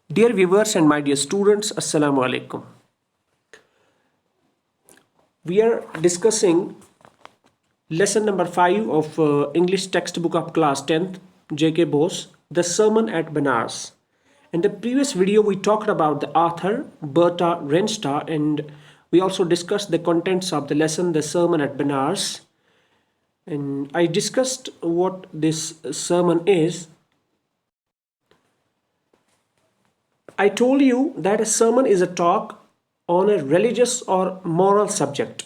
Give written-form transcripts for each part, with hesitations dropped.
Dear viewers and my dear students, Assalamu alaikum. We are discussing lesson number 5 of English textbook of class 10th, J.K. Bose, The Sermon at Benares. In the previous video, we talked about the author, Berta Renstar, and we also discussed the contents of the lesson, The Sermon at Benares. And I discussed what this sermon is. I told you that a sermon is a talk on a religious or moral subject,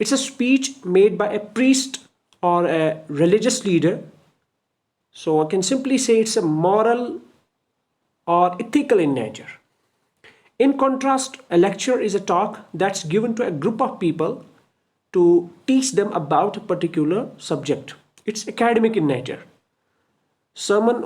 It's a speech made by a priest or a religious leader. So I can simply say it's a moral or ethical in nature. In contrast, a lecture is a talk that's given to a group of people to teach them about a particular subject. It's academic in nature. sermon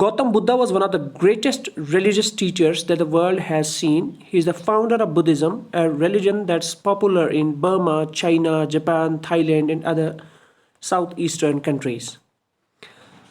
Gautam Buddha was one of the greatest religious teachers that the world has seen. He is the founder of Buddhism, a religion that's popular in Burma, China, Japan, Thailand and other southeastern countries.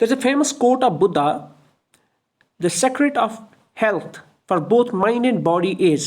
There's a famous quote of Buddha, the secret of health for both mind and body is.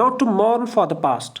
not to mourn for the past.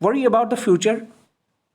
Worry about the future.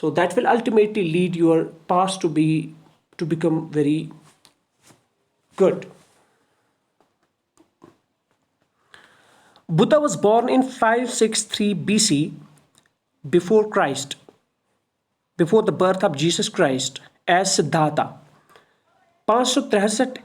So that will ultimately lead your past to become very good. Buddha was born in 563 BC, before Christ, before the birth of Jesus Christ, as Siddhartha. 563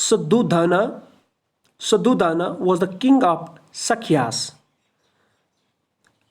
Suddhodana was the king of Sakyas.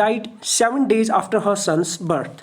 died 7 days after her son's birth.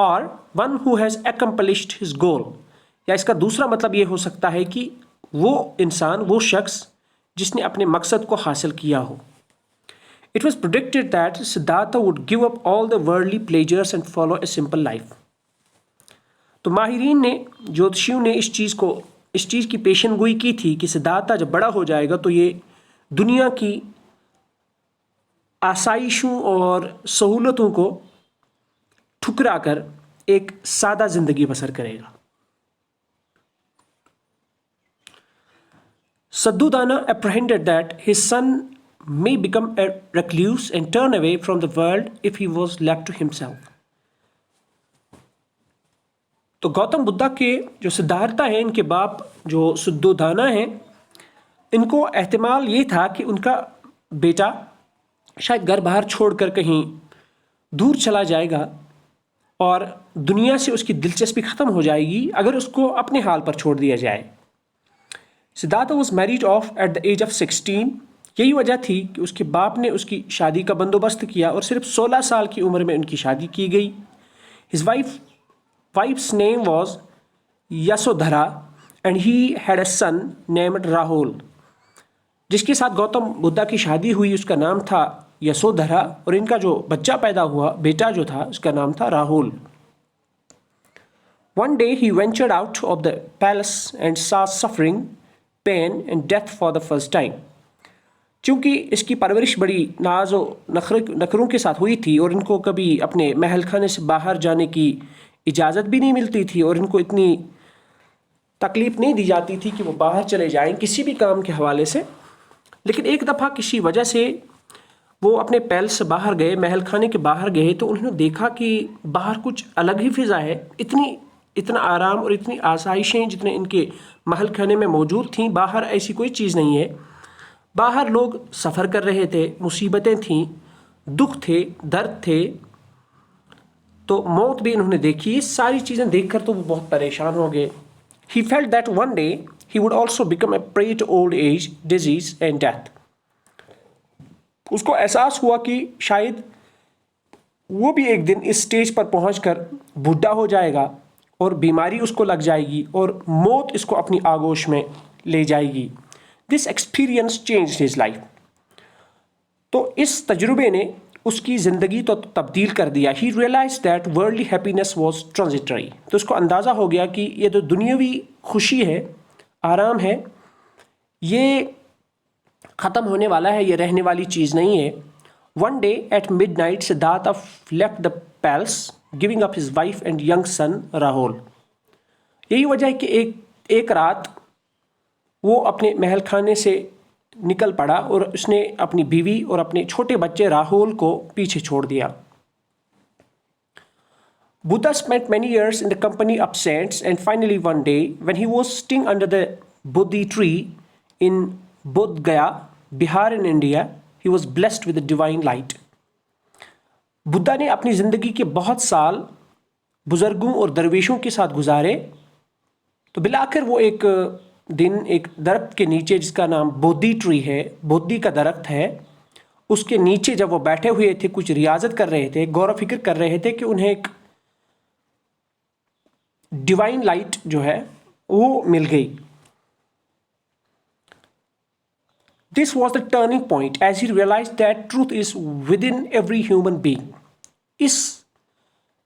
اور one who has accomplished his goal، یا اس کا دوسرا مطلب یہ ہو سکتا ہے کہ وہ انسان، وہ شخص جس نے اپنے مقصد کو حاصل کیا ہو۔ It was predicted that Siddhartha would give up all the worldly pleasures and follow a simple life۔ تو ماہرین نے، جوتشیوں نے اس چیز کی پیشن گوئی کی تھی کہ سدھارتھا جب بڑا ہو جائے گا تو یہ دنیا کی آسائشوں اور سہولتوں کو ٹھکرا کر ایک سادہ زندگی بسر کرے گا۔ Sadhudana apprehended that his son may become a recluse and turn away from the world if he was left to himself۔ تو گوتم بدھا کے جو سدھارتھا ہیں، ان کے باپ جو سدھودانا ہیں، ان کو احتمال یہ تھا کہ ان کا بیٹا شاید گھر باہر چھوڑ کر کہیں دور چلا جائے گا اور دنیا سے اس کی دلچسپی ختم ہو جائے گی اگر اس کو اپنے حال پر چھوڑ دیا جائے۔ Siddhartha was married off at the age of 16۔ یہی وجہ تھی کہ اس کے باپ نے اس کی شادی کا بندوبست کیا اور صرف 16 سال کی عمر میں ان کی شادی کی گئی۔ His wife's name was Yasodhara and he had a son named Rahul۔ جس کے ساتھ گوتم بدھا کی شادی ہوئی اس کا نام تھا یسودھرا، اور ان کا جو بچہ پیدا ہوا، بیٹا جو تھا، اس کا نام تھا Rahul. One day he ventured out of the palace and saw suffering, pain and death for the first time۔ چونکہ اس کی پرورش بڑی ناز و نخروں کے ساتھ ہوئی تھی اور ان کو کبھی اپنے محل خانے سے باہر جانے کی اجازت بھی نہیں ملتی تھی اور ان کو اتنی تکلیف نہیں دی جاتی تھی کہ وہ باہر چلے جائیں کسی بھی کام کے حوالے سے، لیکن ایک دفعہ کسی وجہ سے وہ اپنے پیلس سے باہر گئے، محل خانے کے باہر گئے، تو انہوں نے دیکھا کہ باہر کچھ الگ ہی فضا ہے، اتنا آرام اور اتنی آسائشیں جتنے ان کے محل خانے میں موجود تھیں، باہر ایسی کوئی چیز نہیں ہے۔ باہر لوگ سفر کر رہے تھے، مصیبتیں تھیں، دکھ تھے، درد تھے، تو موت بھی انہوں نے دیکھی۔ یہ ساری چیزیں دیکھ کر تو وہ بہت پریشان ہو گئے۔ He felt that one day he would also become a prey to old age, disease and death۔ اس کو احساس ہوا کہ شاید وہ بھی ایک دن اس سٹیج پر پہنچ کر بوڑھا ہو جائے گا اور بیماری اس کو لگ جائے گی اور موت اس کو اپنی آغوش میں لے جائے گی۔ This experience changed his life۔ تو اس تجربے نے اس کی زندگی تو تبدیل کر دیا۔ He realized that worldly happiness was transitory۔ تو اس کو اندازہ ہو گیا کہ یہ جو دنیاوی خوشی ہے، آرام ہے، یہ ختم ہونے والا ہے، یہ رہنے والی چیز نہیں ہے۔ One day at midnight Siddhartha left the palace, giving up his wife and young son Rahul۔ یہی وجہ ہے کہ ایک رات وہ اپنے محل خانے سے نکل پڑا اور اس نے اپنی بیوی اور اپنے چھوٹے بچے راہول کو پیچھے چھوڑ دیا۔ Buddha spent many years in the company of saints and finally one day when he was sitting under the Bodhi tree in Bodh Gaya, Bihar in India, he was blessed with the divine light۔ Buddha نے اپنی زندگی کے بہت سال بزرگوں اور درویشوں کے ساتھ گزارے، تو بالآخر وہ ایک دن ایک درخت کے نیچے، جس کا نام بودھی ٹری ہے، بودھی کا درخت ہے، اس کے نیچے جب وہ بیٹھے ہوئے تھے، کچھ ریاضت کر رہے تھے، غور و فکر کر رہے تھے کہ انہیں ایک ڈیوائن لائٹ جو ہے وہ مل گئی۔ This was the turning point as he realized that truth is within every human being۔ اس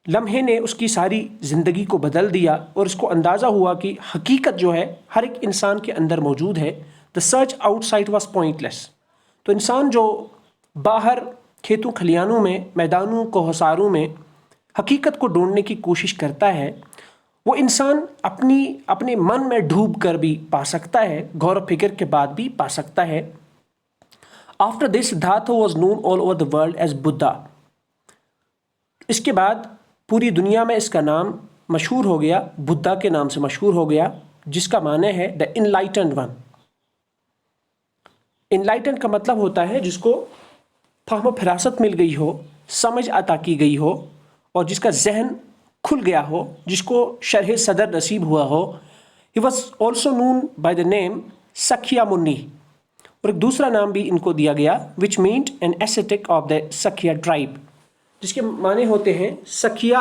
لمحے نے اس کی ساری زندگی کو بدل دیا اور اس کو اندازہ ہوا کہ حقیقت جو ہے ہر ایک انسان کے اندر موجود ہے۔ The search outside was pointless۔ تو انسان جو باہر کھیتوں کھلیانوں میں، میدانوں کوہساروں میں حقیقت کو ڈھونڈنے کی کوشش کرتا ہے، وہ انسان اپنے من میں ڈوب کر بھی پا سکتا ہے، غور و فکر کے بعد بھی پا سکتا ہے۔ After this Siddhartha was known all over the world as Buddha۔ اس کے بعد پوری دنیا میں اس کا نام مشہور ہو گیا، بدھا کے نام سے مشہور ہو گیا، جس کا معنی ہے دا انلائٹنڈ ون۔ انلائٹنڈ کا مطلب ہوتا ہے جس کو فہم و فراست مل گئی ہو، سمجھ عطا کی گئی ہو اور جس کا ذہن کھل گیا ہو، جس کو شرح صدر نصیب ہوا ہو۔ He was also known by the name سکھیا منی، اور ایک دوسرا نام بھی ان کو دیا گیا which meant an ascetic of the سکھیا tribe، جس کے معنی ہوتے ہیں سکھیا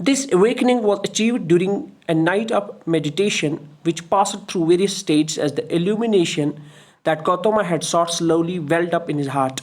This awakening was achieved during a night of meditation which passed through various stages as the illumination that Gautama had sought slowly welled up in his heart.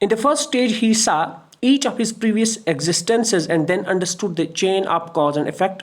In the first stage, he saw each of his previous existences and then understood the chain of cause and effect.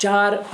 4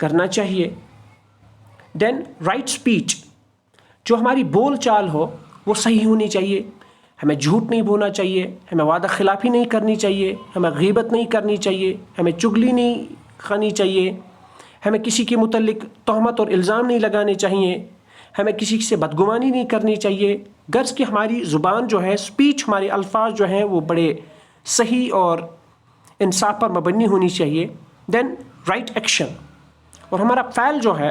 کرنا چاہیے. دین right speech, جو ہماری بول چال ہو وہ صحیح ہونی چاہیے. ہمیں جھوٹ نہیں بولنا چاہیے, ہمیں وعدہ خلافی نہیں کرنی چاہیے, ہمیں غیبت نہیں کرنی چاہیے, ہمیں چگلی نہیں کھانی چاہیے, ہمیں کسی کے متعلق تہمت اور الزام نہیں لگانے چاہیے, ہمیں کسی سے بدگمانی نہیں کرنی چاہیے. غرض کہ ہماری زبان جو ہے, اسپیچ, ہمارے الفاظ جو ہیں وہ بڑے صحیح اور انصاف پر مبنی ہونی چاہیے. دین رائٹ ایکشن, اور ہمارا فعل جو ہے,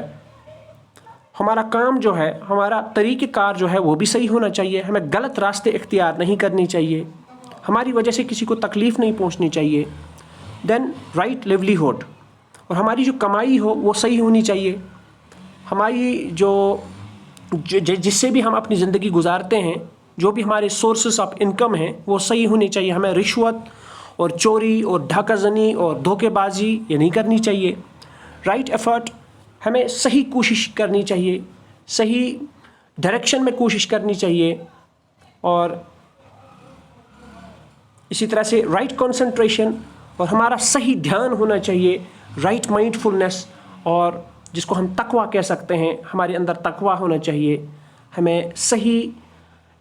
ہمارا کام جو ہے, ہمارا طریقہ کار جو ہے وہ بھی صحیح ہونا چاہیے. ہمیں غلط راستے اختیار نہیں کرنی چاہیے, ہماری وجہ سے کسی کو تکلیف نہیں پہنچنی چاہیے. دین رائٹ لیولیہوڈ, اور ہماری جو کمائی ہو وہ صحیح ہونی چاہیے. ہماری جس سے بھی ہم اپنی زندگی گزارتے ہیں, جو بھی ہمارے سورسز آف انکم ہیں وہ صحیح ہونے چاہیے. ہمیں رشوت اور چوری اور ڈھاکہ زنی اور دھوکے بازی یہ نہیں کرنی چاہیے. رائٹ ایفرٹ, ہمیں صحیح کوشش کرنی چاہیے, صحیح ڈائریکشن میں کوشش کرنی چاہیے. اور اسی طرح سے رائٹ کنسنٹریشن, اور ہمارا صحیح دھیان ہونا چاہیے. رائٹ مائنڈ فلنس, اور جس کو ہم تقویٰ کہہ سکتے ہیں, ہمارے اندر تقویٰ ہونا چاہیے. ہمیں صحیح,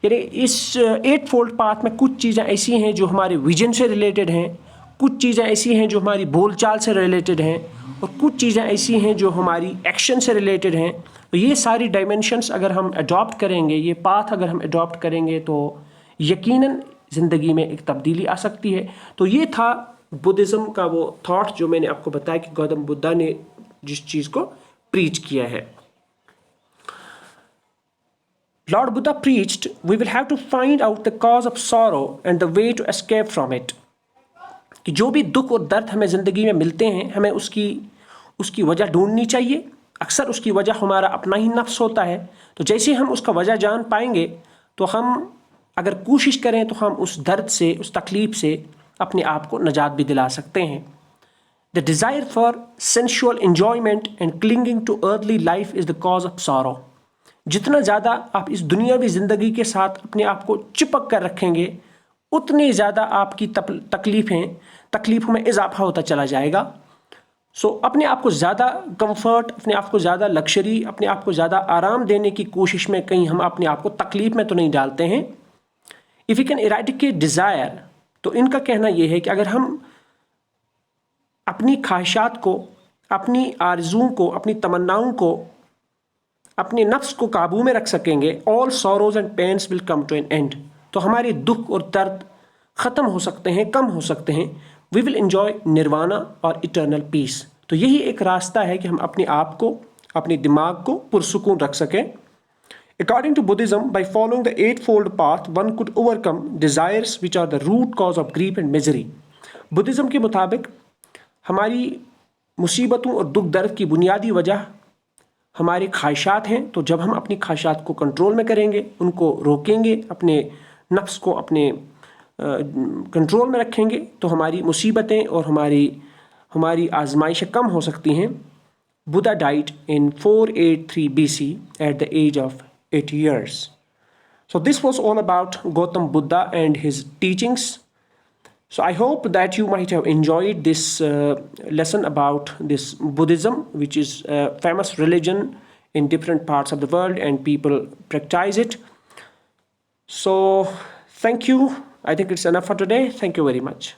یعنی اس 8 فولڈ پاتھ میں کچھ چیزیں ایسی ہیں جو ہمارے ویژن سے ریلیٹڈ ہیں, کچھ چیزیں ایسی ہیں جو ہماری بول چال سے ریلیٹڈ ہیں, اور کچھ چیزیں ایسی ہیں جو ہماری ایکشن سے ریلیٹڈ ہیں. تو یہ ساری ڈائمینشنس اگر ہم اڈاپٹ کریں گے, یہ پاتھ اگر ہم اڈاپٹ کریں گے, تو یقیناً زندگی میں ایک تبدیلی آ سکتی ہے. تو یہ تھا بدھزم کا وہ تھاٹ جو میں نے آپ کو بتایا کہ گوتم بدھا نے جس چیز کو پریچ کیا ہے. Lord Buddha preached, we will have to find out the cause of sorrow and the way to escape from it. کہ جو بھی دکھ اور درد ہمیں زندگی میں ملتے ہیں, ہمیں اس کی وجہ ڈھونڈنی چاہیے. اکثر اس کی وجہ ہمارا اپنا ہی نفس ہوتا ہے. تو جیسے ہم اس کا وجہ جان پائیں گے, تو ہم اگر کوشش کریں تو ہم اس درد سے, اس تکلیف سے اپنے آپ کو نجات بھی دلا سکتے ہیں. The desire for sensual enjoyment and clinging to earthly life is the cause of sorrow. جتنا زیادہ آپ اس دنیاوی زندگی کے ساتھ اپنے آپ کو چپک کر رکھیں گے, اتنی زیادہ آپ کی تکلیفوں میں اضافہ ہوتا چلا جائے گا. سو اپنے آپ کو زیادہ کمفرٹ, اپنے آپ کو زیادہ لگژری, اپنے آپ کو زیادہ آرام دینے کی کوشش میں کہیں ہم اپنے آپ کو تکلیف میں تو نہیں ڈالتے ہیں. If we can eradicate desire, تو ان کا کہنا یہ ہے کہ اگر ہم اپنی خواہشات کو, اپنی آرزوؤں کو, اپنی تمناؤں کو, اپنے نفس کو قابو میں رکھ سکیں گے, all sorrows and pains will come to an end. تو ہمارے دکھ اور درد ختم ہو سکتے ہیں, کم ہو سکتے ہیں. We will enjoy nirvana اور eternal peace. تو یہی ایک راستہ ہے کہ ہم اپنے آپ کو, اپنے دماغ کو پرسکون رکھ سکیں. According to Buddhism, by following the 8-fold path, one could overcome desires which are the root cause of grief and misery. Buddhism کے مطابق ہماری مصیبتوں اور دکھ درد کی بنیادی وجہ ہماری خواہشات ہیں. تو جب ہم اپنی خواہشات کو کنٹرول میں کریں گے, ان کو روکیں گے, اپنے نفس کو اپنے کنٹرول میں رکھیں گے, تو ہماری مصیبتیں اور ہماری آزمائشیں کم ہو سکتی ہیں. Buddha died in 483 BC at the age of 80 years. So this was all about Gautam Buddha and his teachings. So I hope that you might have enjoyed this lesson about this Buddhism, which is a famous religion in different parts of the world and people practice it. So thank you. I think it's enough for today. Thank you very much.